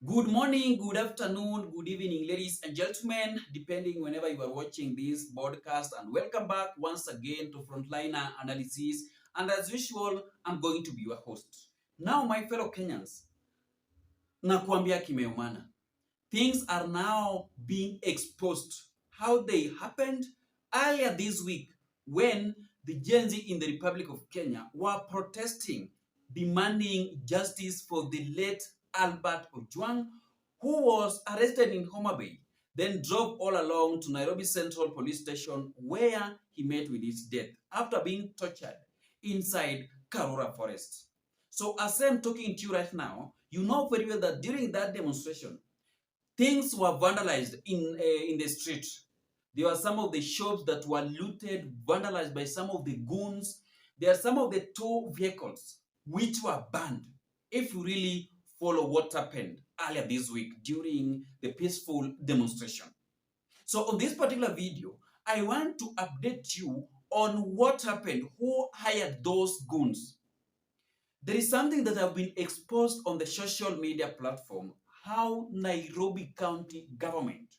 Good morning, good afternoon, good evening, ladies and gentlemen, depending whenever you are watching this podcast. And welcome back once again to Frontliner Analysis. And as usual, I'm going to be your host. Now, my fellow Kenyans, nakuambia kimeumana. Things are now being exposed. How they happened earlier this week when the Gen Z in the Republic of Kenya were protesting, demanding justice for the late Albert Ojwang, who was arrested in Homa Bay, then drove all along to Nairobi Central Police Station where he met with his death after being tortured inside Karura Forest. So as I'm talking to you right now, you know very well that during that demonstration, things were vandalized in the street. There were some of the shops that were looted, vandalized by some of the goons. There are some of the tow vehicles which were banned. If you really follow what happened earlier this week during the peaceful demonstration. So on this particular video, I want to update you on what happened, who hired those goons. There is something that have been exposed on the social media platform, how Nairobi County government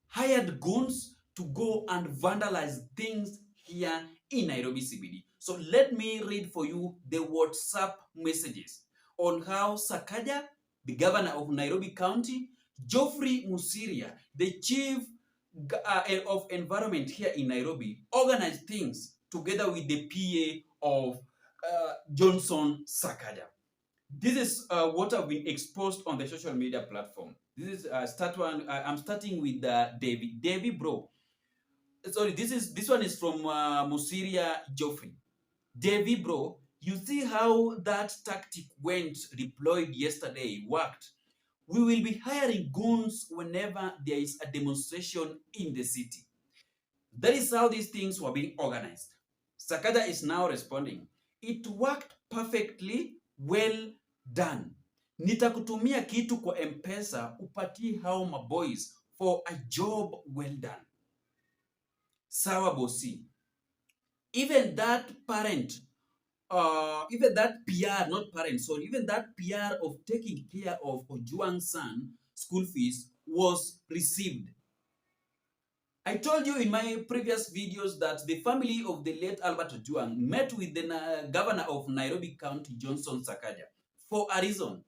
hired goons to go and vandalize things here in Nairobi CBD. So let me read for you the WhatsApp messages on how Sakaja, the governor of Nairobi County, Geoffrey Musiria, the chief of environment here in Nairobi, organized things together with the PA of Johnson Sakaja. This is what have been exposed on the social media platform. This is I'm starting with David. David, bro. Sorry, this one is from Musiria Joffrey. David, bro. You see how that tactic went deployed yesterday worked. We will be hiring goons whenever there is a demonstration in the city. That is how these things were being organized. Sakada is now responding. It worked perfectly, well done. Nitakutumia kitu kwa M-Pesa upatie hao maboys for a job well done. Sawa bosi. Even that parent, even that PR, not parent, sorry, even that PR of taking care of Ojwang's son school fees was received. I told you in my previous videos that the family of the late Albert Ojwang met with the governor of Nairobi County, Johnson Sakaja, for a reason.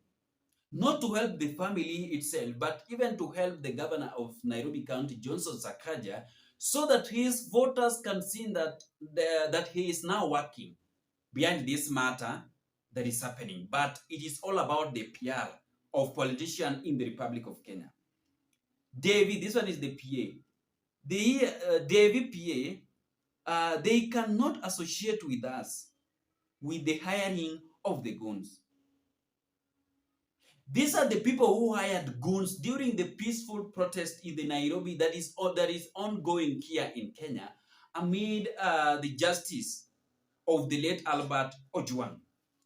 Not to help the family itself, but even to help the governor of Nairobi County, Johnson Sakaja, so that his voters can see that he is now working behind this matter that is happening. But it is all about the PR of politicians in the Republic of Kenya. David, this one is the PA. The David PA, they cannot associate with us with the hiring of the goons. These are the people who hired goons during the peaceful protest in the Nairobi that is ongoing here in Kenya amid the justice of the late Albert Ojwang,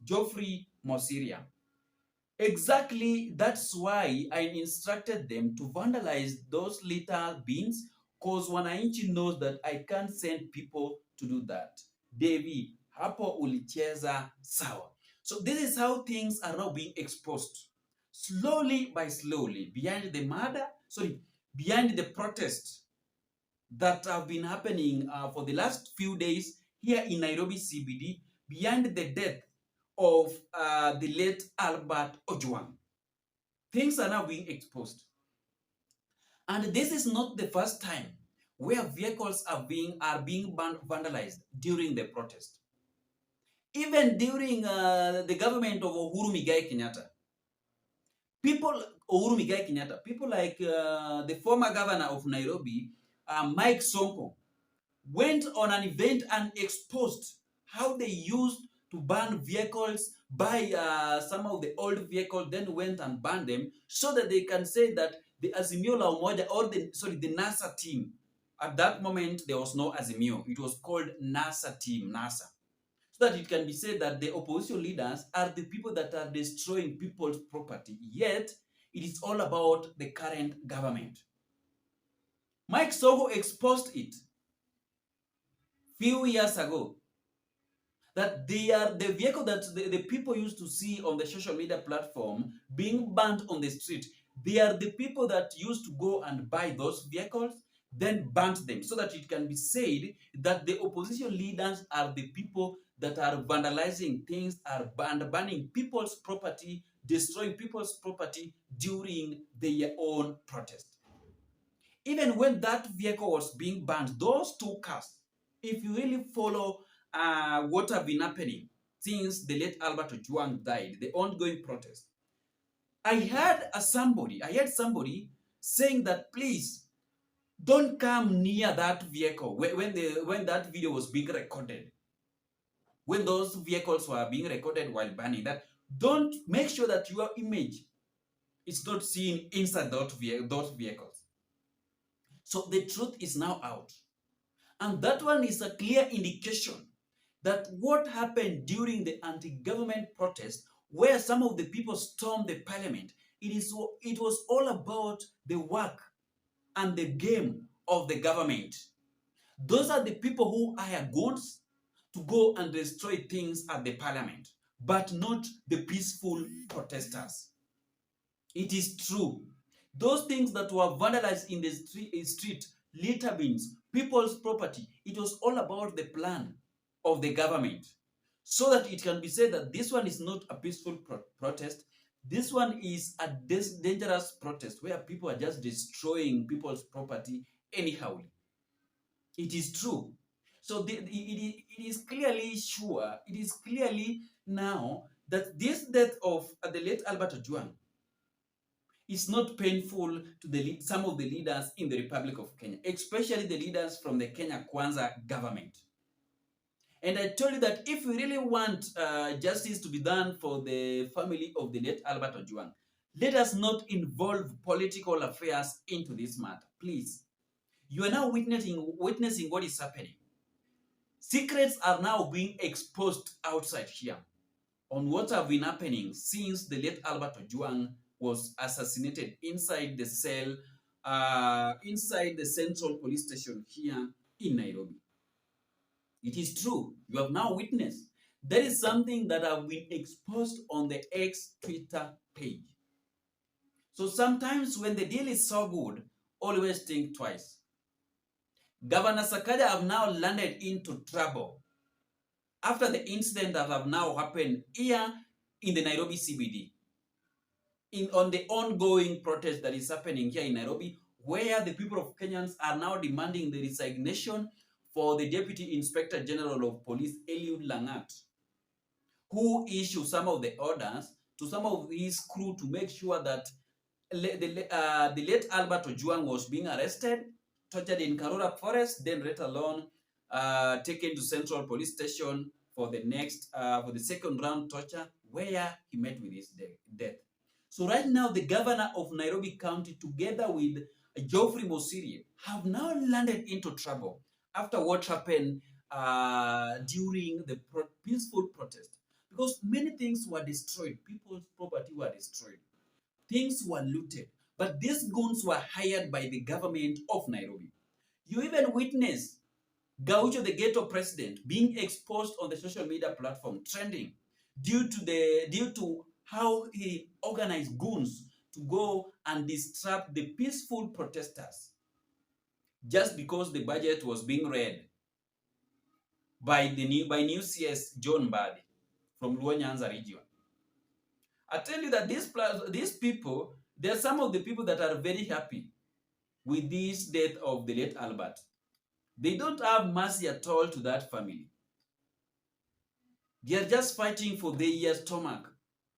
Geoffrey Musiria. Exactly, that's why I instructed them to vandalize those litter bins, because wananchi knows that I can't send people to do that. Devi, hapo ulicheza sawa. So this is how things are now being exposed. Slowly by slowly, behind the protest that have been happening for the last few days here in Nairobi CBD, behind the death of the late Albert Ojwang. Things are now being exposed. And this is not the first time where vehicles are being vandalized during the protest. Even during the government of Uhuru Muigai Kenyatta, people like the former governor of Nairobi, Mike Sonko, went on an event and exposed how they used to ban vehicles, buy some of the old vehicles, then went and banned them so that they can say that the Azimio la Umoja or the NASA team, at that moment there was no Azimio, it was called NASA team, NASA. So that it can be said that the opposition leaders are the people that are destroying people's property, yet it is all about the current government. Mike Sonko exposed it few years ago that they are the vehicle that the people used to see on the social media platform being banned on the street. They are the people that used to go and buy those vehicles, then ban them, so that it can be said that the opposition leaders are the people that are vandalizing things, are banning people's property, destroying people's property during their own protest. Even when that vehicle was being banned, those two cars, if you really follow what have been happening since the late Albert Ojwang died, the ongoing protest, I heard somebody saying that please don't come near that vehicle when that video was being recorded. When those vehicles were being recorded while banning, that don't make sure that your image is not seen inside those vehicles. So the truth is now out. And that one is a clear indication that what happened during the anti-government protest, where some of the people stormed the parliament, it was all about the work and the game of the government. Those are the people who hire guns to go and destroy things at the parliament, but not the peaceful protesters. It is true. Those things that were vandalized in the street, litter bins, people's property, it was all about the plan of the government. So that it can be said that this one is not a peaceful protest. This one is a dangerous protest where people are just destroying people's property anyhow. It is true. So it is clearly sure, it is clearly now that this death of the late Albert Ojwang is not painful to some of the leaders in the Republic of Kenya, especially the leaders from the Kenya Kwanza government. And I told you that if we really want justice to be done for the family of the late Albert Ojwang, let us not involve political affairs into this matter, please. You are now witnessing what is happening. Secrets are now being exposed outside here on what have been happening since the late Albert Ojwang was assassinated inside the cell, inside the central police station here in Nairobi. It is true. You have now witnessed. There is something that have been exposed on the X Twitter page. So sometimes when the deal is so good, always think twice. Governor Sakaja have now landed into trouble after the incident that have now happened here in the Nairobi CBD. On the ongoing protest that is happening here in Nairobi, where the people of Kenyans are now demanding the resignation for the Deputy Inspector General of Police, Eliud Langat, who issued some of the orders to some of his crew to make sure that the late Albert Ojwang was being arrested, tortured in Karura Forest, then let alone taken to Central Police Station for the second round torture, where he met with his death. So right now, the governor of Nairobi County, together with Geoffrey Mosirie, have now landed into trouble after what happened during the peaceful protest. Because many things were destroyed. People's property were destroyed. Things were looted. But these goons were hired by the government of Nairobi. You even witnessed Gaucho, the ghetto president, being exposed on the social media platform, trending, due to how he organized goons to go and disrupt the peaceful protesters just because the budget was being read by new CS John Mbadi from Luo Nyanza region. I tell you that these people, there are some of the people that are very happy with this death of the late Albert. They don't have mercy at all to that family. They are just fighting for their stomach,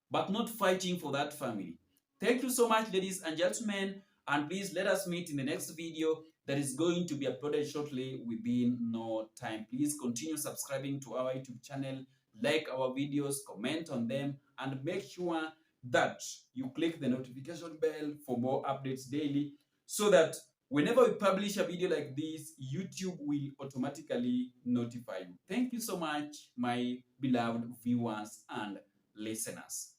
but not fighting for that family. Thank you so much, ladies and gentlemen, and please let us meet in the next video that is going to be uploaded shortly within no time. Please continue subscribing to our YouTube channel, like our videos, comment on them, and make sure that you click the notification bell for more updates daily, so that whenever we publish a video like this, YouTube will automatically notify you. Thank you so much, my beloved viewers and listeners.